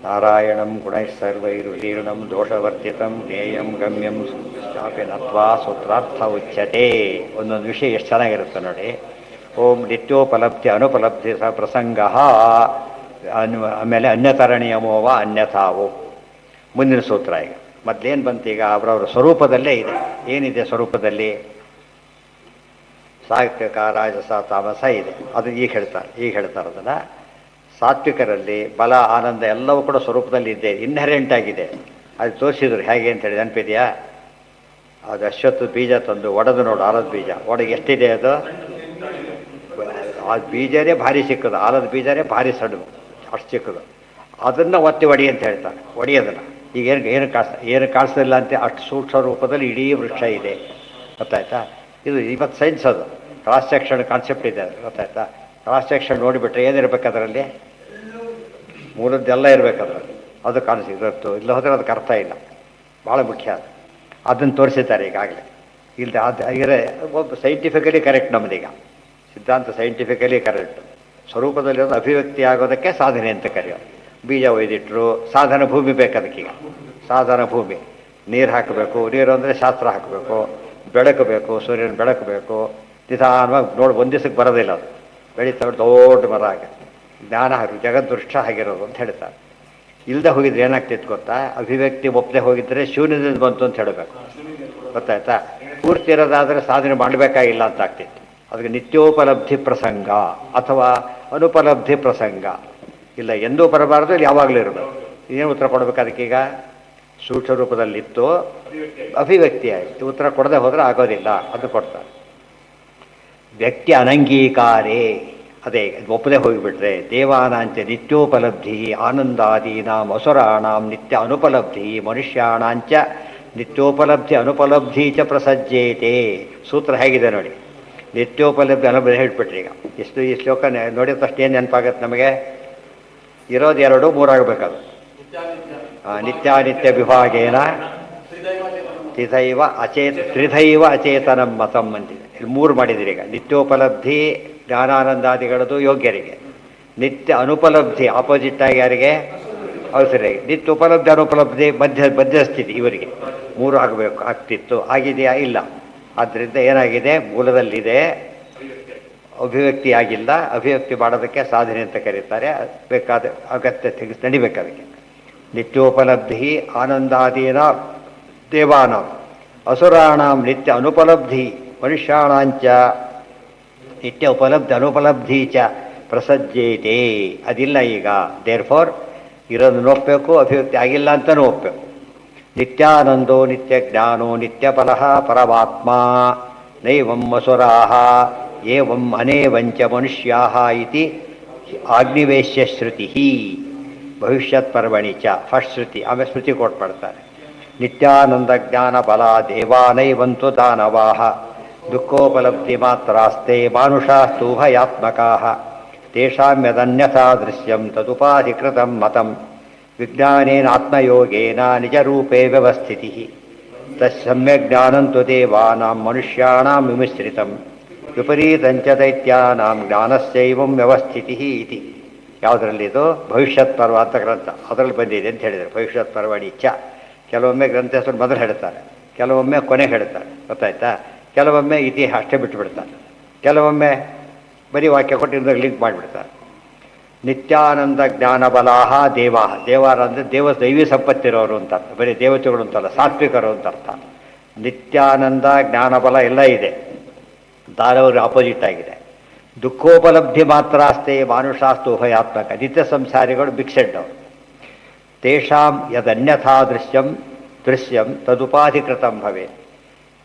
ನಾರಾಯಣಂ ಗುಣೈಃ ಸರ್ವೈರುದೀರ್ಣಂ ದೋಷವರ್ಜಿತಂ ಜ್ಞೇಯಂ ಗಮ್ಯಂ ಶಾಪಿ ನತ್ವಾ ಸೂತ್ರಾರ್ಥ ಉಚ್ಯತೆ. ಒಂದೊಂದು ವಿಷಯ ಎಷ್ಟು ಚೆನ್ನಾಗಿರುತ್ತೆ ನೋಡಿ. ಓಂ ನಿತ್ಯೋಪಲಬ್ಧಿ ಅನುಪಲಬ್ಧಿ ಸ ಪ್ರಸಂಗ. ಆಮೇಲೆ ಅನ್ಯತರಣೀಯಮೋವ ಅನ್ಯಥಾವೋ. ಮುಂದಿನ ಸೂತ್ರ ಈಗ ಮೊದಲೇನು ಬಂತೀಗ ಅವರವರ ಸ್ವರೂಪದಲ್ಲೇ ಇದೆ. ಏನಿದೆ ಸ್ವರೂಪದಲ್ಲಿ? ಸಾತ್ವಿಕ ರಾಜಸ ತಾಮಸ ಇದೆ. ಅದು ಈಗ ಹೇಳ್ತಾರೆ ಅದನ್ನು. ಸಾತ್ವಿಕರಲ್ಲಿ ಬಲ ಆನಂದ ಎಲ್ಲವೂ ಕೂಡ ಸ್ವರೂಪದಲ್ಲಿ ಇದೆ, ಇನ್ಹೆರೆಂಟ್ ಆಗಿದೆ. ಅದು ತೋರಿಸಿದ್ರು ಹೇಗೆ ಅಂತೇಳಿ ನೆನಪಿದೆಯಾ? ಅದು ಅಶ್ವತ್ಥ ಬೀಜ ತಂದು ಒಡೆದು ನೋಡು, ಆಲದ ಬೀಜ ಒಡೆಗೆ ಎಷ್ಟಿದೆ ಅದು? ಆ ಬೀಜನೇ ಭಾರಿ ಚಿಕ್ಕದು, ಆಲದ ಬೀಜನೇ ಭಾರಿ ಸಣ್ಣ, ಅಷ್ಟು ಚಿಕ್ಕದು. ಅದನ್ನು ಒತ್ತಿ ಒಡಿ ಅಂತ ಹೇಳ್ತಾರೆ. ಒಡೆಯೋದನ್ನು ಈಗ ಏನು ಕಾಣಿಸೋದಿಲ್ಲ ಅಂತ ಅಷ್ಟು ಸೂಕ್ಷ್ಮ ರೂಪದಲ್ಲಿ ಇಡೀ ವೃಕ್ಷ ಇದೆ. ಗೊತ್ತಾಯ್ತಾ? ಇದು ಇವತ್ತು ಸೈನ್ಸ್, ಅದು ಕ್ರಾಸ್ ಸೆಕ್ಷನ್ ಕಾನ್ಸೆಪ್ಟ್ ಇದೆ ಅದು. ಗೊತ್ತಾಯ್ತಾ? ಕ್ರಾಸ್ ಸೆಕ್ಷನ್ ನೋಡಿಬಿಟ್ರೆ ಏನಿರ್ಬೇಕು ಅದರಲ್ಲಿ? ಮೂಲದ್ದೆಲ್ಲ ಇರಬೇಕು ಅದರಲ್ಲಿ. ಅದು ಕಾಣಿಸಿತ್ತು, ಇಲ್ಲ ಹೋದರೆ ಅದಕ್ಕೆ ಅರ್ಥ ಇಲ್ಲ. ಭಾಳ ಮುಖ್ಯ ಅದು. ಅದನ್ನು ತೋರಿಸಿದ್ದಾರೆ ಈಗಾಗಲೇ. ಇಲ್ಲದೆ ಒಬ್ಬ ಸೈಂಟಿಫಿಕಲಿ ಕರೆಕ್ಟ್ ನಮ್ಮದೀಗ ಸಿದ್ಧಾಂತ, ಸೈಂಟಿಫಿಕಲಿ ಕರೆಕ್ಟ್. ಸ್ವರೂಪದಲ್ಲಿರೋದು ಅಭಿವ್ಯಕ್ತಿ ಆಗೋದಕ್ಕೆ ಸಾಧನೆ ಅಂತ ಕರೆಯೋದು. ಬೀಜ ಒಯ್ದಿಟ್ರು, ಸಾಧನ ಭೂಮಿ ಬೇಕು ಅದಕ್ಕೀಗ. ಸಾಧನ ಭೂಮಿ, ನೀರು ಹಾಕಬೇಕು. ನೀರು ಅಂದರೆ ಶಾಸ್ತ್ರ ಹಾಕಬೇಕು, ಬೆಳಕು ಬೇಕು, ಸೂರ್ಯನ ಬೆಳಕು ಬೇಕು. ನಿಧಾನವಾಗಿ ನೋಡಿ, ಒಂದು ದಿವಸಕ್ಕೆ ಬರೋದಿಲ್ಲ ಅದು. ಬೆಳೀತಾ ದೊಡ್ಡ ಮರ ಆಗಿ ಜ್ಞಾನ ಜಗದ್ವೃಕ್ಷ ಆಗಿರೋದು ಅಂತ ಹೇಳ್ತಾರೆ. ಇಲ್ಲದೆ ಹೋಗಿದ್ರೆ ಏನಾಗ್ತಿತ್ತು ಗೊತ್ತಾ? ಅಭಿವ್ಯಕ್ತಿ ಒಪ್ಪದೆ ಹೋಗಿದ್ರೆ ಶೂನ್ಯದಿಂದ ಬಂತು ಅಂತ ಹೇಳಬೇಕು. ಗೊತ್ತಾಯ್ತಾ? ಪೂರ್ತಿ ಇರೋದಾದರೆ ಸಾಧನೆ ಮಾಡಬೇಕಾಗಿಲ್ಲ ಅಂತ ಆಗ್ತಿತ್ತು. ಅದಕ್ಕೆ ನಿತ್ಯೋಪಲಬ್ಧಿ ಪ್ರಸಂಗ ಅಥವಾ ಅನುಪಲಬ್ಧಿ ಪ್ರಸಂಗ ಇಲ್ಲ, ಎಂದೂ ಬರಬಾರ್ದು, ಇಲ್ಲಿ ಯಾವಾಗಲೂ ಇರಬೇಕು. ಏನು ಉತ್ತರ ಕೊಡಬೇಕು ಅದಕ್ಕೀಗ? ಸೂಕ್ಷ್ಮ ರೂಪದಲ್ಲಿತ್ತು, ಅಭಿವ್ಯಕ್ತಿ ಆಯಿತು. ಉತ್ತರ ಕೊಡದೆ ಹೋದರೆ ಆಗೋದಿಲ್ಲ, ಅದು ಕೊಡ್ತಾರೆ. ವ್ಯಕ್ತಿ ಅನಂಗೀಕಾರೇ, ಅದೇ ಒಪ್ಪದೆ ಹೋಗಿಬಿಟ್ರೆ. ದೇವಾನಾಂಚ ನಿತ್ಯೋಪಲಬ್ಧಿ ಆನಂದಾದೀನಾಂ ಅಸುರಾಣಾಂ ನಿತ್ಯ ಅನುಪಲಬ್ಧಿ ಮನುಷ್ಯಾಣಾಂಚ ನಿತ್ಯೋಪಲಬ್ಧಿ ಅನುಪಲಬ್ಧಿ ಚ ಪ್ರಸಜ್ಜೇತೆ. ಸೂತ್ರ ಹೇಗಿದೆ ನೋಡಿ. ನಿತ್ಯೋಪಲಬ್ಧಿ ಅನುಪಲಬ್ಧಿ ಹೇಳ್ಬಿಟ್ರಿ. ಈಗ ಎಷ್ಟು ಈ ಶ್ಲೋಕ ನೋಡಿದ ತಕ್ಷಣ ಏನು ನೆನಪಾಗತ್ತೆ ನಮಗೆ? ಇರೋದು ಎರಡು, ಮೂರಾಗಬೇಕದು. ನಿತ್ಯಾನಿತ್ಯ ವಿಭಾಗೇನ ತ್ರಿಧೈವ ಅಚೇತನಂ ಮತಂ ಅಂತಿದೆ. ಇಲ್ಲಿ ಮೂರು ಮಾಡಿದಿರಿ. ಈಗ ನಿತ್ಯೋಪಲಬ್ಧಿ ಜ್ಞಾನಾನಂದಾದಿಗಳದು ಯೋಗ್ಯರಿಗೆ, ನಿತ್ಯ ಅನುಪಲಬ್ಧಿ ಆಪೋಸಿಟ್ ಆಗಿ ಯಾರಿಗೆ? ಅವಸರಿಗೆ. ನಿತ್ಯ ಉಪಲಬ್ಧಿ ಅನುಪಲಬ್ಧಿ ಮಧ್ಯಸ್ಥಿತಿ ಇವರಿಗೆ. ಮೂರು ಆಗಬೇಕು, ಆಗ್ತಿತ್ತು. ಆಗಿದೆಯಾ? ಇಲ್ಲ. ಆದ್ದರಿಂದ ಏನಾಗಿದೆ? ಮೂಲದಲ್ಲಿದೆ, ಅಭಿವ್ಯಕ್ತಿ ಆಗಿಲ್ಲ. ಅಭಿವ್ಯಕ್ತಿ ಮಾಡೋದಕ್ಕೆ ಸಾಧನೆ ಅಂತ ಕರೀತಾರೆ. ಬೇಕಾದ ಅಗತ್ಯ ತೆಗೆದು ನಡಿಬೇಕು ಅದಕ್ಕೆ. ನಿತ್ಯೋಪಲಬ್ಧಿ ಆನಂದಾದೀನ ದೇವಾನಾಂ ಅಸುರಾಣಾಂ ನಿತ್ಯ ಅನುಪಲಬ್ಧಿ ಮನುಷ್ಯಾಣಾಂಚ ನಿತ್ಯ ಉಪಲಬ್ಧಿ ಅನುಪಲಬ್ಧಿ ಚ ಪ್ರಸಜ್ಜೇತೆ. ಅದಿಲ್ಲ ಈಗ. ದೇರ್ಫೋರ್ ಇರೋದನ್ನು ಒಪ್ಪಬೇಕು, ಅಭಿವ್ಯಕ್ತಿ ಆಗಿಲ್ಲ ಅಂತಲೂ ಒಪ್ಪಬೇಕು. ನಿತ್ಯಾನಂದೋ ನಿತ್ಯ ಜ್ಞಾನೋ ನಿತ್ಯ ಫಲಃ ಪರಮಾತ್ಮ ನೈವಂ ಅಸುರಾಃ ಏವಂ ಅನೇವಂಚ ಮನುಷ್ಯಾಃ ಇತಿ ಆಗ್ನಿವೇಶ್ಯ ಶ್ರುತಿ. ಭವಿಷ್ಯತ್ ಪರ್ವಣಿ ಚ ಫಸ್ಟ್ ಶ್ರುತಿ. ಆಮೇಲೆ ಶ್ರುತಿ ಕೊಟ್ಬಿಡ್ತಾರೆ. ನಿತ್ಯಾನಂದ ಜ್ಞಾನ ಬಲ ದೇವಾನೈವಂತು ದಾನವಾಃ ದುಃಖೋಪಲಬ್ಧಿ ಮಾತ್ರಾಸ್ತೆ ಮಾನುಷಾಸ್ತು ಭಯಾತ್ಮಕಾಃ ತೇಷಾಂ ಯದನ್ಯಥಾ ದೃಶ್ಯಂ ತದುಪಾಧಿಕೃತಂ ಮತಂ ವಿಜ್ಞಾನೇನ ಆತ್ಮಯೋಗೇನ ನಿಜರೂಪೇ ವ್ಯವಸ್ಥಿತಿಃ ತತ್ಸಮ್ಯಕ್ ಜ್ಞಾನಂತು ದೇವಾನಾಂ ಮನುಷ್ಯಾಣಾಂ ವಿಮಿಶ್ರಿತಂ ವಿಪರೀತಂಚ ದೈತ್ಯಾನಾಂ ಜ್ಞಾನಸ್ಯೈವಂ ವ್ಯವಸ್ಥಿತಿಃ ಇತಿ. ಯಾವುದರಲ್ಲಿದು? ಭವಿಷ್ಯತ್ ಪರ್ವ ಅಂತ ಗ್ರಂಥ, ಅದರಲ್ಲಿ ಬಂದಿದೆ ಅಂತ ಹೇಳಿದ್ದಾರೆ. ಭವಿಷ್ಯತ್ ಪರ್ವಣಿ ಚ. ಕೆಲವೊಮ್ಮೆ ಗ್ರಂಥ ಹೆಸರು ಮೊದಲು ಹೇಳ್ತಾರೆ, ಕೆಲವೊಮ್ಮೆ ಕೊನೆ ಹೇಳ್ತಾರೆ. ಗೊತ್ತಾಯ್ತಾ? ಕೆಲವೊಮ್ಮೆ ಇತಿಹಾಸ ಅಷ್ಟೇ ಬಿಟ್ಟುಬಿಡ್ತಾರೆ, ಕೆಲವೊಮ್ಮೆ ಬರೀ ವಾಕ್ಯ ಕೊಟ್ಟು ಲಿಂಕ್ ಮಾಡಿಬಿಡ್ತಾರೆ. ನಿತ್ಯಾನಂದ ಜ್ಞಾನಬಲಾಹ ದೇವಾಹ. ದೇವಾರ ಅಂದರೆ ದೈವಿ ಸಂಪತ್ತಿರೋರು ಅಂತ ಅರ್ಥ, ಬರೀ ದೇವತೆಗಳು ಅಂತಲ್ಲ, ಸಾತ್ವಿಕರು ಅಂತ ಅರ್ಥ. ನಿತ್ಯಾನಂದ ಜ್ಞಾನಬಲ ಎಲ್ಲ ಇದೆ, ದಾನವರು ಆಪೋಸಿಟ್ ಆಗಿದೆ. ದುಃಖೋಪಲಬ್ಧಿ ಮಾತ್ರ ಅಷ್ಟೇ ಮಾನುಷಾಸ್ತು ಉಭಯಾತ್ಮಕ. ನಿತ್ಯ ಸಂಸಾರಿಗಳು ಬಿಕ್ಸೆಡ್ ಅವರು. ತೇಷಾಂ ಯದನ್ಯಥಾ ದೃಶ್ಯಂ ತದುಪಾಧಿಕೃತಂ ಭವೆ.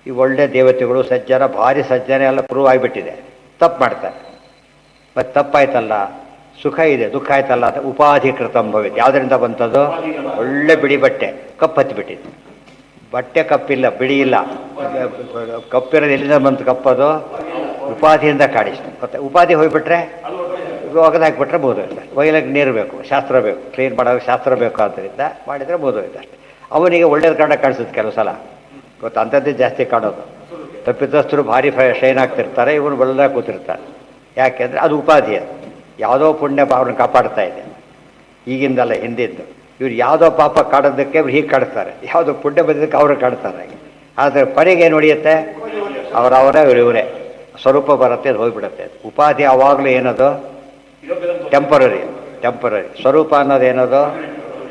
ಈ ಒಳ್ಳೆ ದೇವತೆಗಳು ಸಜ್ಜನ, ಭಾರಿ ಸಜ್ಜನ ಎಲ್ಲ ಪ್ರೂವ್ ಆಗಿಬಿಟ್ಟಿದೆ. ತಪ್ಪು ಮಾಡ್ತಾರೆ, ಮತ್ತು ತಪ್ಪಾಯ್ತಲ್ಲ, ಸುಖ ಇದೆ, ದುಃಖ ಆಯ್ತಲ್ಲ, ಉಪಾಧಿಕೃತಂ ಭವೆ. ಯಾವುದರಿಂದ ಬಂತದ್ದು? ಒಳ್ಳೆ ಬಿಡಿ ಬಟ್ಟೆ ಕಪ್ಪು ಹತ್ತಿಬಿಟ್ಟಿದೆ. ಬಟ್ಟೆ ಕಪ್ಪಿಲ್ಲ, ಬಿಡಿ ಇಲ್ಲ, ಕಪ್ಪಿರೋದು ಎಲ್ಲಿಂದ ಬಂತು? ಕಪ್ಪದು ಉಪಾಧಿಯಿಂದ ಕಾಡಿಸ್ತು. ಮತ್ತೆ ಉಪಾಧಿ ಹೋಗ್ಬಿಟ್ರೆ ಒಗೆದಾಕ್ಬಿಟ್ರೆ ಬೋಧೋಯ್ತು. ಒಯ್ಲಕ್ಕೆ ನೀರು ಬೇಕು, ಶಾಸ್ತ್ರ ಬೇಕು, ಕ್ಲೀನ್ ಮಾಡೋಕ್ಕೆ ಶಾಸ್ತ್ರ ಬೇಕು. ಆದ್ದರಿಂದ ಮಾಡಿದರೆ ಬೋಧೋಯ್ತು ಅಷ್ಟೆ. ಅವನಿಗೆ ಒಳ್ಳೇದು ಕಾಣ ಕಾಣಿಸುತ್ತೆ ಕೆಲವು ಸಲ. ಗೊತ್ತು, ಅಂಥದ್ದೇ ಜಾಸ್ತಿ ಕಾಣೋದು. ತಪ್ಪಿತಸ್ಥರು ಭಾರಿ ಶೈನ್ ಆಗ್ತಿರ್ತಾರೆ, ಇವನು ಒಳ್ಳೆ ಕೂತಿರ್ತಾರೆ. ಯಾಕೆಂದರೆ ಅದು ಉಪಾಧಿ. ಅದು ಯಾವುದೋ ಪುಣ್ಯ ಅವ್ರನ್ನ ಕಾಪಾಡ್ತಾ ಇದೆ. ಈಗಿಂದಲ್ಲ, ಹಿಂದಿದ್ದು. ಇವ್ರು ಯಾವುದೋ ಪಾಪ ಕಾಡೋದಕ್ಕೆ ಇವ್ರು ಹೀಗೆ ಕಾಡ್ತಾರೆ, ಯಾವುದೋ ಪುಣ್ಯ ಬಂದಿದ್ದಕ್ಕೆ ಅವರು ಕಾಡ್ತಾರೆ ಹಾಗೆ. ಆದರೆ ಕೊನೆಗೆ ಏನು ಹೊಡೆಯುತ್ತೆ, ಅವರವರೇ ಇವರೇ ಸ್ವರೂಪ ಬರುತ್ತೆ, ಅದು ಹೋಗಿಬಿಡುತ್ತೆ. ಉಪಾಧಿ ಯಾವಾಗಲೂ ಏನದು ಟೆಂಪರರಿ, ಸ್ವರೂಪ ಅನ್ನೋದೇನದು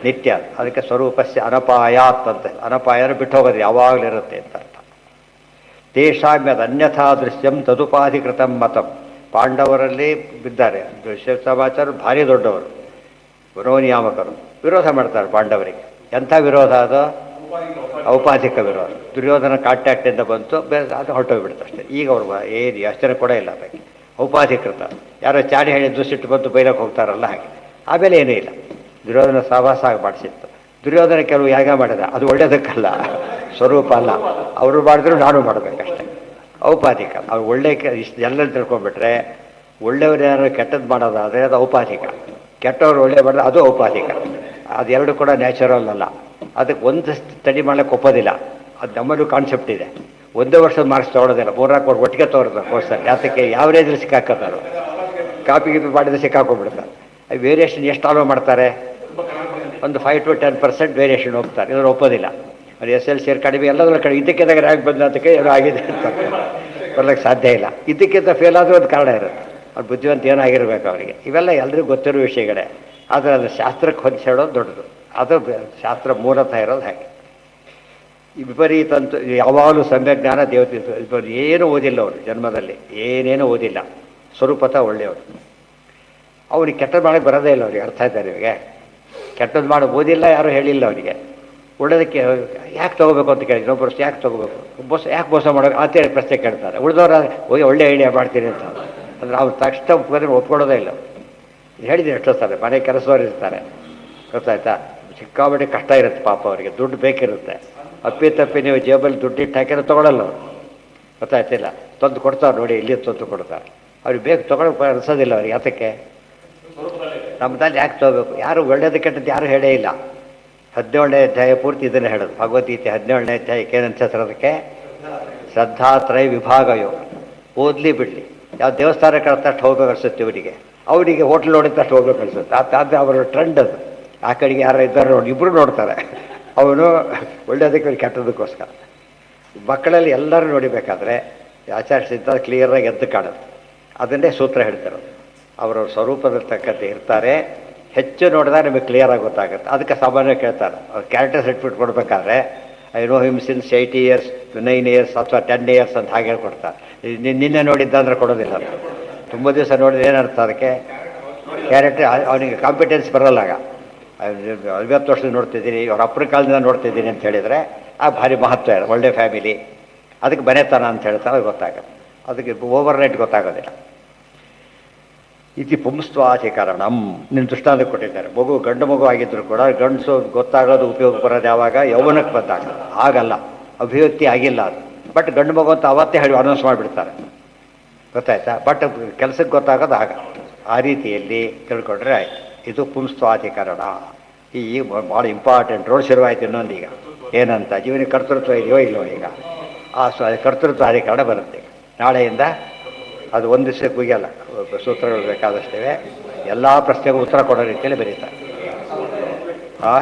ನಿತ್ಯ. ಅದಕ್ಕೆ ಸ್ವರೂಪಸ್ಯ ಅನಪಾಯಾತ್ ಅಂತ, ಅನಪಾಯನ ಬಿಟ್ಟು ಹೋಗೋದು ಯಾವಾಗಲೂ ಇರುತ್ತೆ ಅಂತ ಅರ್ಥ. ತೇಷಾಮ್ಯದ ಅನ್ಯಥಾ ದೃಶ್ಯಂ ತದುಪಾಧಿಕೃತಂ ಮತಂ. ಪಾಂಡವರಲ್ಲಿ ಬಿದ್ದಾರೆ, ಸಮಾಚಾರ ಭಾರಿ ದೊಡ್ಡವರು, ಮನೋನಿಯಾಮಕರು ವಿರೋಧ ಮಾಡ್ತಾರೆ ಪಾಂಡವರಿಗೆ. ಎಂಥ ವಿರೋಧ ಅದು, ಔಪಾಧಿಕ ವಿರೋಧ. ದುರ್ಯೋಧನ ಕಾಂಟ್ಯಾಕ್ಟಿಂದ ಬಂತು, ಬೇರೆ ಅದು ಹೊರಟೋಗ್ಬಿಡುತ್ತೆ ಅಷ್ಟೇ. ಈಗ ಅವ್ರು ಏನು ಯೋಚನೆ ಕೂಡ ಇಲ್ಲ ಅದಕ್ಕೆ. ಔಪಾಧಿಕೃತ, ಯಾರೋ ಚಾಡಿ ಹೇಳಿದ್ದು ಸಿಟ್ಟು ಬಂದು ಬೈಲಕ್ಕೆ ಹೋಗ್ತಾರಲ್ಲ ಹಾಗೆ. ಆಮೇಲೆ ಏನೂ ಇಲ್ಲ, ದುರ್ಯೋಧನ ಸಹವಾಸ ಆಗಿ ಮಾಡಿಸಿತ್ತು. ದುರ್ಯೋಧನ ಕೆಲವು ಯಾಗ ಮಾಡಿದ, ಅದು ಒಳ್ಳೆಯದಕ್ಕಲ್ಲ, ಸ್ವರೂಪ ಅಲ್ಲ. ಅವರು ಮಾಡಿದ್ರು ನಾನು ಮಾಡಬೇಕಷ್ಟೆ. ಔಪಾಧಿಕ, ಅವ್ರು ಒಳ್ಳೆ ಇಷ್ಟು ಎಲ್ಲ ತಿಳ್ಕೊಂಡ್ಬಿಟ್ರೆ, ಒಳ್ಳೆಯವ್ರು ಯಾರು ಕೆಟ್ಟದ್ದು ಮಾಡೋದಾದರೆ ಅದು ಔಪಾಧಿಕ, ಕೆಟ್ಟವ್ರು ಒಳ್ಳೆ ಮಾಡಿದ್ರೆ ಅದು ಔಪಾಧಿಕ. ಅದೆರಡು ಕೂಡ ನ್ಯಾಚುರಲ್ ಅಲ್ಲ. ಅದಕ್ಕೆ ಒಂದು ಸ್ಟಡಿ ಮಾಡ್ಲಿಕ್ಕೆ ಒಪ್ಪೋದಿಲ್ಲ. ಅದು ನಮ್ಮಲ್ಲೂ ಕಾನ್ಸೆಪ್ಟ್ ಇದೆ. ಒಂದೇ ವರ್ಷದ ಮಾರ್ಕ್ಸ್ ತೊಗೊಳೋದಿಲ್ಲ, 3-4 ವರ್ಷ ಒಟ್ಟಿಗೆ ತೋರಿಸ್ತಾರೆ ಕೋರ್ಸಲ್ಲಿ. ಯಾತಕ್ಕೆ, ಯಾವ್ರೇಜಲ್ಲಿ ಸಿಕ್ಕಾಕೋತಾರೋ, ಕಾಪಿ ಗೀಪಿ ಮಾಡಿದ್ರೆ ಸಿಕ್ಕಾಕೊಂಡ್ಬಿಡ್ತಾರೆ. ವೇರಿಯೇಷನ್ ಎಷ್ಟು ಆಲೋ ಮಾಡ್ತಾರೆ, ಒಂದು 5 to 10% ವೇರಿಯೇಷನ್ ಹೋಗ್ತಾರೆ. ಇವರು ಒಪ್ಪೋದಿಲ್ಲ. ಅದು SLC ಕಡಿಮೆ, ಎಲ್ಲದರ ಕಡಿಮೆ. ಇದಕ್ಕಿಂತ ರ್ಯಾಂಕ್ ಬಂದದಕ್ಕೆ ಏನೋ ಆಗಿದೆ ಅಂತ ಬರ್ಲಿಕ್ಕೆ ಸಾಧ್ಯ ಇಲ್ಲ. ಇದಕ್ಕಿಂತ ಫೇಲ್ ಆದರೂ ಒಂದು ಕಾರಣ ಇರುತ್ತೆ. ಅವ್ರು ಬುದ್ಧಿವಂತ ಏನಾಗಿರ್ಬೇಕು ಅವರಿಗೆ. ಇವೆಲ್ಲ ಎಲ್ರಿಗೂ ಗೊತ್ತಿರೋ ವಿಷಯಗಳೇ. ಆದರೆ ಅದು ಶಾಸ್ತ್ರಕ್ಕೆ ಹೊಂದಿಸೋದು ದೊಡ್ಡದು. ಅದು ಶಾಸ್ತ್ರ ಮೂಲತಃ ಇರೋದು ಹಾಗೆ. ಈ ವಿಪರೀತಂತೂ ಯಾವಾಗಲೂ ಸಮ್ಯಜ್ಞಾನ ದೇವತೆ. ಏನೂ ಓದಿಲ್ಲ ಅವರು ಜನ್ಮದಲ್ಲಿ, ಏನೇನೂ ಓದಿಲ್ಲ, ಸ್ವರೂಪತಃ ಒಳ್ಳೆಯವರು. ಅವ್ರಿಗೆ ಕೆಟ್ಟದ್ದು ಮಾಡೋಕ್ಕೆ ಬರೋದೇ ಇಲ್ಲ ಅವ್ರಿಗೆ. ಅರ್ಥ ಆಯ್ತಾರೆ ನಿಮಗೆ, ಕೆಟ್ಟದ್ದು ಮಾಡಿ ಓದಿಲ್ಲ, ಯಾರೂ ಹೇಳಿಲ್ಲ ಅವನಿಗೆ. ಒಳ್ಳೇದಕ್ಕೆ ಯಾಕೆ ತೊಗೋಬೇಕು ಅಂತ ಕೇಳಿ, ಇನ್ನೊಬ್ಬರು ಯಾಕೆ ತೊಗೋಬೇಕು, ಯಾಕೆ ಮೋಸ ಮಾಡೋದು ಅಂತೇಳಿ ಪ್ರಶ್ನೆ ಕೇಳ್ತಾರೆ. ಉಳಿದವ್ರು ಹೋಗಿ ಒಳ್ಳೆ ಐಡಿಯಾ ಮಾಡ್ತೀನಿ ಅಂತ. ಅಂದರೆ ಅವ್ರು ತಕ್ಷಣ ಒಪ್ಕೊಳ್ಳೋದೇ ಇಲ್ಲ. ಹೇಳಿದ್ದೀನಿ ಎಷ್ಟೋ ಸಲ, ಮನೆ ಕೆಲಸದವ್ರು ಇರ್ತಾರೆ, ಗೊತ್ತಾಯ್ತಾ, ಸಿಕ್ಕಾಬಟ್ಟೆ ಕಷ್ಟ ಇರುತ್ತೆ ಪಾಪ ಅವರಿಗೆ, ದುಡ್ಡು ಬೇಕಿರುತ್ತೆ. ಅಪ್ಪಿ ನೀವು ಜೇಬಲ್ಲಿ ದುಡ್ಡಿಟ್ಟು ಹಾಕಿದ್ರೆ ತೊಗೊಳಲ್ಲ ಅವರು, ಗೊತ್ತಾಯ್ತಿಲ್ಲ, ತಂದು ಕೊಡ್ತಾರೆ ನೋಡಿ, ಇಲ್ಲಿ ತಂದು ಕೊಡ್ತಾರೆ. ಅವ್ರಿಗೆ ಬೇಕು ತೊಗೊಳಕ್ಕೆ ಅನಿಸೋದಿಲ್ಲ ಅವ್ರಿಗೆ. ಯಾತಕ್ಕೆ, ನಮ್ಮದಲ್ಲಿ ಯಾಕೆ ತೊಗೋಬೇಕು. ಯಾರು ಒಳ್ಳೇದು ಕೆಟ್ಟದ್ದು ಯಾರು ಹೇಳೇ ಇಲ್ಲ. 17ನೇ ಅಧ್ಯಾಯ ಪೂರ್ತಿ ಇದನ್ನು ಹೇಳೋದು ಭಗವದ್ಗೀತೆ. 17ನೇ ಅಧ್ಯಾಯಕ್ಕೆ ಏನಂತ ಹೆಸರೋದಕ್ಕೆ, ಶ್ರದ್ಧಾತ್ರಯ ವಿಭಾಗ ಯೋಗ. ಓದಲಿ ಬಿಡಲಿ, ಯಾವ ದೇವಸ್ಥಾನಕ್ಕೆ ಅಷ್ಟು ಹೋಗ್ಬೇಕು ಅನಿಸುತ್ತೆ ಇವರಿಗೆ, ಅವರಿಗೆ ಹೋಟ್ಲ್ ನೋಡಿದ ತಷ್ಟು ಹೋಗ್ಬೇಕು ಅನಿಸುತ್ತೆ. ಅದು ಅವರ ಟ್ರೆಂಡ್ ಅದು. ಆ ಕಡೆಗೆ ಯಾರು ಇದ್ದಾರೆ ನೋಡಿ, ಇಬ್ಬರು ನೋಡ್ತಾರೆ. ಅವನು ಒಳ್ಳೆಯದಕ್ಕೆ ಕೆಟ್ಟದಕ್ಕೋಸ್ಕರ. ಮಕ್ಕಳಲ್ಲಿ ಎಲ್ಲರೂ ನೋಡಿಬೇಕಾದ್ರೆ ಆಚರಿಸಿದ್ದ ಕ್ಲಿಯರಾಗಿ ಎದ್ದು ಕಾಣುತ್ತೆ. ಅದನ್ನೇ ಸೂತ್ರ ಹೇಳ್ತಿರೋದು. ಅವರವ್ರ ಸ್ವರೂಪದಲ್ಲಿ ತಕ್ಕಂತೆ ಇರ್ತಾರೆ. ಹೆಚ್ಚು ನೋಡಿದಾಗ ನಿಮಗೆ ಕ್ಲಿಯರಾಗಿ ಗೊತ್ತಾಗುತ್ತೆ. ಅದಕ್ಕೆ ಸಾಮಾನ್ಯ ಕೇಳ್ತಾರೆ, ಅವ್ರು ಕ್ಯಾರೆಕ್ಟರ್ ಸರ್ಟಿಫಿಕೇಟ್ ಕೊಡಬೇಕಾದ್ರೆ I know him since 8 years 9 years ಅಥವಾ 10 years ಅಂತ ಹಾಗೆ ಕೊಡ್ತಾರೆ. ನಿನ್ನೆ ನೋಡಿದ್ದ ಅಂದರೆ ಕೊಡೋದಿಲ್ಲ. ತುಂಬ ದಿವಸ ನೋಡಿದ್ರೆ ಏನರ್ಥ ಅದಕ್ಕೆ, ಕ್ಯಾರೆಕ್ಟರ್ ಅವನಿಗೆ ಕಾಂಪಿಟೆನ್ಸ್ ಬರೋಲ್ಲಾಗ. 50 ವರ್ಷದಿಂದ ನೋಡ್ತಿದ್ದೀನಿ, ಅವ್ರ ಅಪ್ಪನ ಕಾಲದಿಂದ ನೋಡ್ತಿದ್ದೀನಿ ಅಂತ ಹೇಳಿದರೆ ಆ ಭಾರಿ ಮಹತ್ವ ಇದೆ. ಒಳ್ಳೆ ಫ್ಯಾಮಿಲಿ, ಅದಕ್ಕೆ ಮನೆತನ ಅಂತ ಹೇಳ್ತಾರೆ, ಅದು ಗೊತ್ತಾಗುತ್ತೆ. ಅದಕ್ಕೆ ಓವರ್ ನೈಟ್ ಗೊತ್ತಾಗೋದಿಲ್ಲ. ಇತಿ ಪುಂಸ್ತ್ವಾಧಿಕರಣಂ. ನಿಮ್ಮ ದೃಷ್ಟಾಂತ ಕೊಟ್ಟಿದ್ದಾರೆ. ಮಗು ಗಂಡು ಮಗು ಆಗಿದ್ದರೂ ಕೂಡ ಗಂಡಸು ಗೊತ್ತಾಗೋದು ಉಪಯೋಗ ಬರೋದು ಯಾವಾಗ, ಯೌವನಕ್ಕೆ ಬಂದಾಗ. ಆಗಲ್ಲ, ಅಭಿವ್ಯಕ್ತಿ ಆಗಿಲ್ಲ ಅದು. ಬಟ್ ಗಂಡು ಮಗು ಅಂತ ಅವತ್ತೇ ಹೇಳಿ ಅನೌನ್ಸ್ ಮಾಡಿಬಿಡ್ತಾರೆ, ಗೊತ್ತಾಯ್ತಾ. ಬಟ್ ಕೆಲಸಕ್ಕೆ ಗೊತ್ತಾಗೋದು ಆಗ. ಆ ರೀತಿಯಲ್ಲಿ ತಿಳ್ಕೊಂಡ್ರೆ ಆಯ್ತು. ಇದು ಪುಂಸ್ತ್ವಾಧಿಕರಣ. ಈಗ ಭಾಳ ಇಂಪಾರ್ಟೆಂಟ್ ರೋಡ್ ಶುರುವಾಯಿತು ಇನ್ನೊಂದೀಗ. ಏನಂತ, ಜೀವನ ಕರ್ತೃತ್ವ ಇದೆಯೋ ಇಲ್ಲವೋ. ಈಗ ಆ ಕರ್ತೃತ್ವ ಅಧಿಕರಣ ಬರುತ್ತೆ ನಾಳೆಯಿಂದ. ಅದು ಒಂದು ದಿವಸಕ್ಕೆ ಮುಗಿಯಲ್ಲ, ಸೂತ್ರಗಳು ಬೇಕಾದಷ್ಟಿವೆ. ಎಲ್ಲ ಪ್ರಶ್ನೆಗೂ ಉತ್ತರ ಕೊಡೋ ರೀತಿಯಲ್ಲಿ ಬರೀತಾರೆ. ಆ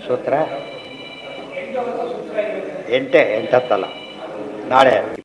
ಸೂತ್ರ 8 ಹತ್ತಲ್ಲ, ನಾಳೆ